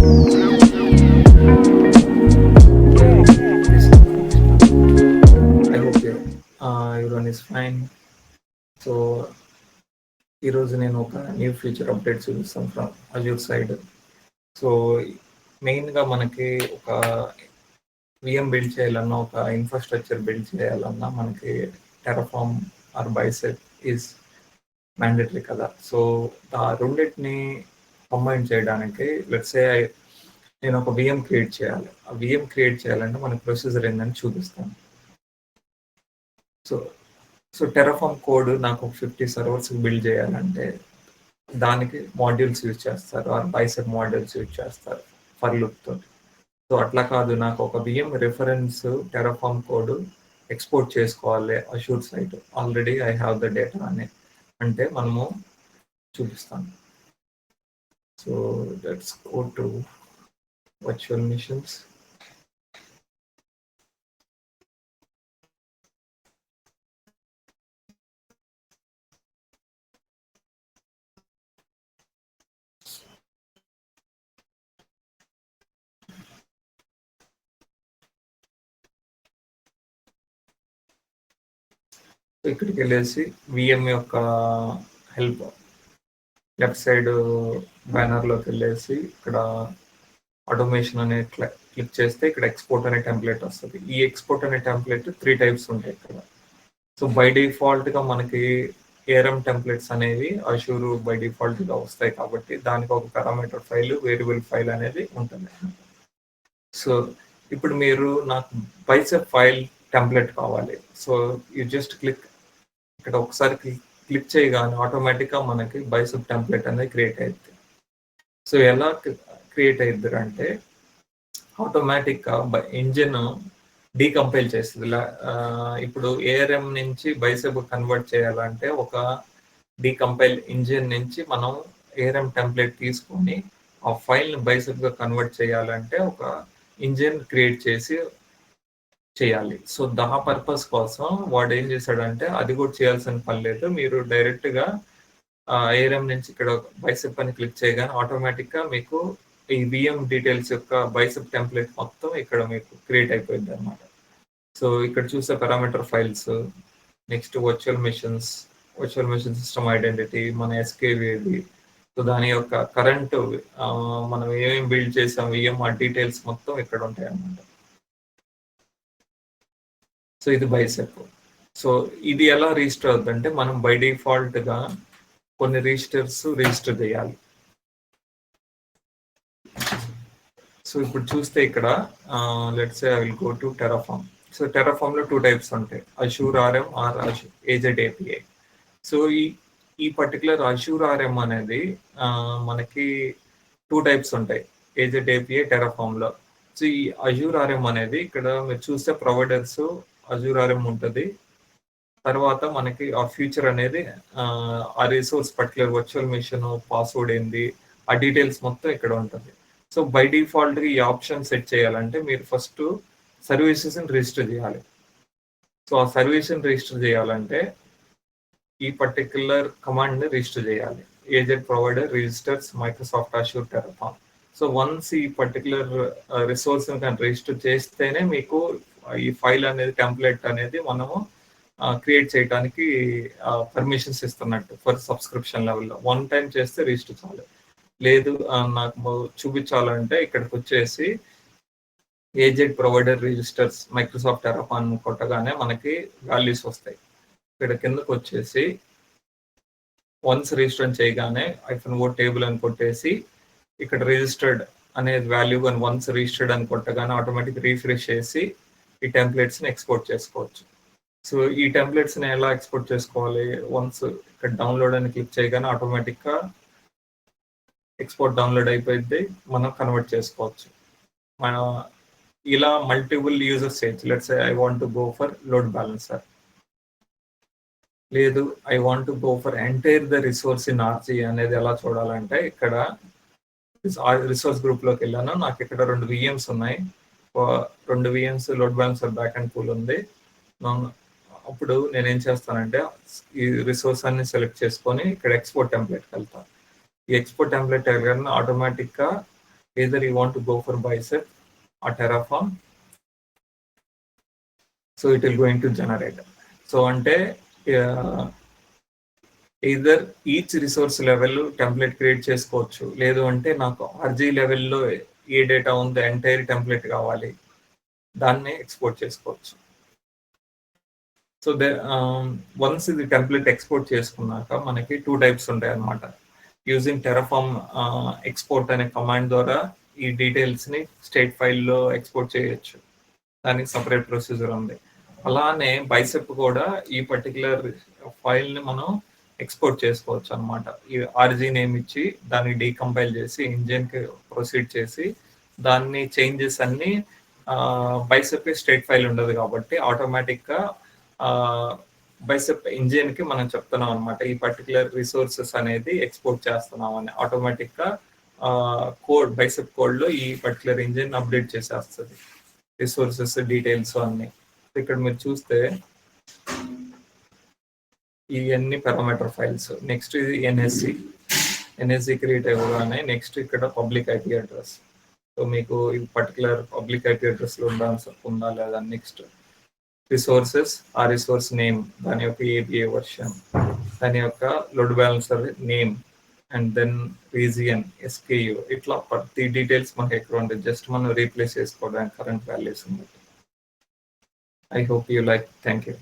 I hope everyone is fine. So ఈరోజు నేను ఒక న్యూ ఫీచర్ అప్డేట్ చూపిస్తాను ఫ్రమ్ అజూర్ సైడ్. సో మెయిన్గా మనకి ఒక విఎం బిల్డ్ చేయాలన్నా, ఒక ఇన్ఫ్రాస్ట్రక్చర్ బిల్డ్ చేయాలన్నా మనకి Terraform are bicep is mandatory కదా. సో ఆ రెండింటిని కంబైన్ చేయడానికి లెట్స్ సే నేను ఒక విఎం క్రియేట్ చేయాలి. ఆ విఎం క్రియేట్ చేయాలంటే మన ప్రొసీజర్ ఏంటని చూపిస్తాను. సో సో టెరాఫార్మ్ కోడ్ నాకు ఒక 50 సర్వర్స్ బిల్డ్ చేయాలంటే దానికి మాడ్యూల్స్ యూజ్ చేస్తారు, ఆర్ బైసెప్ మాడ్యూల్స్ యూజ్ చేస్తారు ఫర్ లూప్ తోటి. సో అట్లా కాదు, నాకు ఒక VM reference Terraform code export చేసుకోవాలి Azure site. Already I have the data అని అంటే మనము చూపిస్తాను. So let's go to virtual machines. ఇక్కడికి వెళ్ళేసి విఎం యొక్క హెల్ప్ లెఫ్ట్ సైడ్ బ్యానర్లోకి వెళ్ళేసి ఇక్కడ ఆటోమేషన్ అనే క్లిక్ చేస్తే ఇక్కడ ఎక్స్పోర్ట్ అనే టెంప్లెట్ వస్తుంది. ఈ ఎక్స్పోర్ట్ అనే టెంప్లెట్ 3 టైప్స్ ఉంటాయి ఇక్కడ. సో బై డిఫాల్ట్గా మనకి ఏఆర్ఎం టెంప్లెట్స్ అనేవి అష్యూర్ బై డిఫాల్ట్గా వస్తాయి కాబట్టి దానికి ఒక పారామీటర్ ఫైల్, వేరియబుల్ ఫైల్ అనేది ఉంటుంది. సో ఇప్పుడు మీరు నాకు బైసెప్ ఫైల్ టెంప్లెట్ కావాలి. సో యూ జస్ట్ క్లిక్, ఇక్కడ ఒకసారి క్లిక్ చేయగానే ఆటోమేటిక్గా మనకి బైసెప్ టెంప్లెట్ అనేది క్రియేట్ అవుతుంది. సో ఎలా క్రియేట్ అవుతుంది అంటే ఆటోమేటిక్గా ఇంజిన్ డీకంపైల్ చేస్తుంది. ఇప్పుడు ఏఆర్ఎం నుంచి బైసెప్ కన్వర్ట్ చేయాలంటే ఒక డీకంపైల్ ఇంజిన్ నుంచి మనం ఏఆర్ఎం టెంప్లెట్ తీసుకొని ఆ ఫైల్ని బైసెప్గా కన్వర్ట్ చేయాలంటే ఒక ఇంజిన్ క్రియేట్ చేసి చేయాలి. సో దా పర్పస్ కోసం వాడు ఏం చేశాడంటే అది కూడా చేయాల్సిన పని లేదు, మీరు డైరెక్ట్గా ఏఆర్ఎం నుంచి ఇక్కడ బైసెప్ అని క్లిక్ చేయగానే ఆటోమేటిక్గా మీకు ఈ విఎం డీటెయిల్స్ యొక్క బైసెప్ టెంప్లెట్ మొత్తం ఇక్కడ మీకు క్రియేట్ అయిపోయింది అనమాట. సో ఇక్కడ చూసే parameter files, next virtual machine system identity, మన ఎస్కేవిది, సో దాని యొక్క కరెంట్ మనం ఏమేమి బిల్డ్ చేసాం విఎం ఆ డీటెయిల్స్ మొత్తం ఇక్కడ ఉంటాయి అన్నమాట. సో ఇది బైసెప్. సో ఇది ఎలా రిజిస్టర్ అవుతుందంటే మనం బై డిఫాల్ట్గా కొన్ని రిజిస్టర్ చేయాలి. సో ఇప్పుడు చూస్తే ఇక్కడ let's say I will go to Terraform. So Terraform లో 2 టైప్స్ ఉంటాయి, Azure RM or AZ API. So ఈ పర్టికులర్ అష్యూర్ ఆర్ఎం అనేది మనకి 2 టైప్స్ ఉంటాయి, ఏజెడ్ ఏపీఐ టెరాఫార్మ్ లో. సో ఈ అష్యూర్ ఆర్ఎం అనేది ఇక్కడ మీరు చూస్తే ప్రొవైడర్స్ అష్యూర్ ఆర్ఎం ఉంటుంది, తర్వాత మనకి ఆ ఫ్యూచర్ అనేది ఆ resource particular virtual machine password ఏంది ఆ డీటెయిల్స్ మొత్తం ఇక్కడ ఉంటుంది. సో బై డిఫాల్ట్గా ఈ ఆప్షన్ సెట్ చేయాలంటే మీరు ఫస్ట్ సర్వీసెస్ని రిజిస్టర్ చేయాలి. సో ఆ సర్వీస్ని రిజిస్టర్ చేయాలంటే ఈ పర్టికులర్ కమాండ్ని రిజిస్టర్ చేయాలి, AZ provider registers Microsoft Azure Terraform. So once ఈ పర్టికులర్ రిసోర్స్ని కానీ రిజిస్టర్ చేస్తేనే మీకు ఈ ఫైల్ అనేది టెంప్లెట్ అనేది మనము క్రియేట్ చేయడానికి పర్మిషన్స్ ఇస్తున్నట్టు ఫర్ సబ్స్క్రిప్షన్ లెవెల్లో. 1 టైం చేస్తే రిజిస్టర్ చాలు. లేదు నాకు చూపించాలంటే ఇక్కడికి వచ్చేసి AZ provider registers Microsoft Terraform కొట్టగానే మనకి వాల్యూస్ వస్తాయి. ఇక్కడ కిందకు వచ్చేసి వన్స్ రిజిస్టర్ చేయగానే -o టేబుల్ అని కొట్టేసి ఇక్కడ రిజిస్టర్డ్ అనేది వాల్యూ అని వన్స్ రిజిస్టర్డ్ అని కొట్టగానే ఆటోమేటిక్ రీఫ్రెష్ చేసి ఈ టెంప్లెట్స్ని ఎక్స్పోర్ట్ చేసుకోవచ్చు. సో ఈ టెంప్లెట్స్ని ఎలా ఎక్స్పోర్ట్ చేసుకోవాలి, వన్స్ ఇక్కడ డౌన్లోడ్ అని క్లిక్ చేయగానే ఆటోమేటిక్గా ఎక్స్పోర్ట్ డౌన్లోడ్ అయిపోయింది, మనం కన్వర్ట్ చేసుకోవచ్చు. మన ఇలా మల్టిపుల్ యూజర్స్ చేయొచ్చు. Let's say I want to go for load balancer, లేదు I want to go for entire the resource in RG అనేది ఎలా చూడాలంటే ఇక్కడ రిసోర్స్ గ్రూప్లోకి వెళ్ళాను, నాకు ఇక్కడ 2 విఎమ్స్ ఉన్నాయి, 2 VMs load balancer back and pool ఉంది. అప్పుడు నేనేం చేస్తానంటే ఈ రిసోర్స్ అన్ని సెలెక్ట్ చేసుకొని ఇక్కడ ఎక్స్పోర్ట్ టెంప్లెట్కి వెళ్తాను. ఈ ఎక్స్పోర్ట్ టెంప్లెట్ వెళ్ళగానే ఆటోమేటిక్గా either you want to go for Bicep or Terraform, so it will going to generate. So ante either each resource level template create చేసుకోవచ్చు, లేదు అంటే నాకు ఆర్జీ లెవెల్లో ఏ డేటా ఉందో ఎంటైర్ టెంప్లెట్ కావాలి, దాన్ని ఎక్స్పోర్ట్ చేసుకోవచ్చు. సో వన్స్ ఇది టెంప్లెట్ ఎక్స్పోర్ట్ చేసుకున్నాక మనకి 2 టైప్స్ ఉంటాయి అన్నమాట. యూజింగ్ టెరాఫామ్ ఎక్స్పోర్ట్ అనే కమాండ్ ద్వారా ఈ డీటెయిల్స్ని స్టేట్ ఫైల్లో ఎక్స్పోర్ట్ చేయొచ్చు, దానికి సపరేట్ ప్రొసీజర్ ఉంది. అలానే బైసెప్ కూడా ఈ పర్టికులర్ ఫైల్ని మనం ఎక్స్పోర్ట్ చేసుకోవచ్చు అనమాట. ఈ ఆర్జీ నేమ్ ఇచ్చి దాన్ని డీకంపైల్ చేసి ఇంజిన్కి ప్రొసీడ్ చేసి దాన్ని చేంజెస్ అన్ని బైసెప్ స్టేట్ ఫైల్ ఉండదు కాబట్టి ఆటోమేటిక్గా బైసెప్ ఇంజిన్కి మనం చెప్తున్నాం అనమాట ఈ పర్టికులర్ రిసోర్సెస్ అనేది ఎక్స్పోర్ట్ చేస్తున్నాం అని. ఆటోమేటిక్గా కోడ్ బైసెప్ కోడ్లో ఈ పర్టికులర్ ఇంజిన్ అప్డేట్ చేసేస్తుంది రిసోర్సెస్ డీటెయిల్స్ అన్ని. ఇక్కడ మీరు చూస్తే ఇవన్నీ పారామీటర్ ఫైల్స్. నెక్స్ట్ ఇది ఎన్ఎస్సి క్రియేట్ అవ్వగానే నెక్స్ట్ ఇక్కడ పబ్లిక్ ఐపీ అడ్రస్. సో మీకు ఈ పర్టికులర్ పబ్లిక్ ఐపీ అడ్రస్లో ఉందా లేదా. నెక్స్ట్ రిసోర్సెస్, ఆ రిసోర్స్ నేమ్, దాని యొక్క ఏపీఏ వర్షన్, దాని యొక్క load balancer name, and then region, SKU, ఇట్లా ప్రతి డీటెయిల్స్ మనకి ఎక్కడ ఉంటుంది. జస్ట్ మనం రీప్లేస్ చేసుకోవడానికి కరెంట్ వాల్యూస్ ఉంది. I hope you like. Thank you.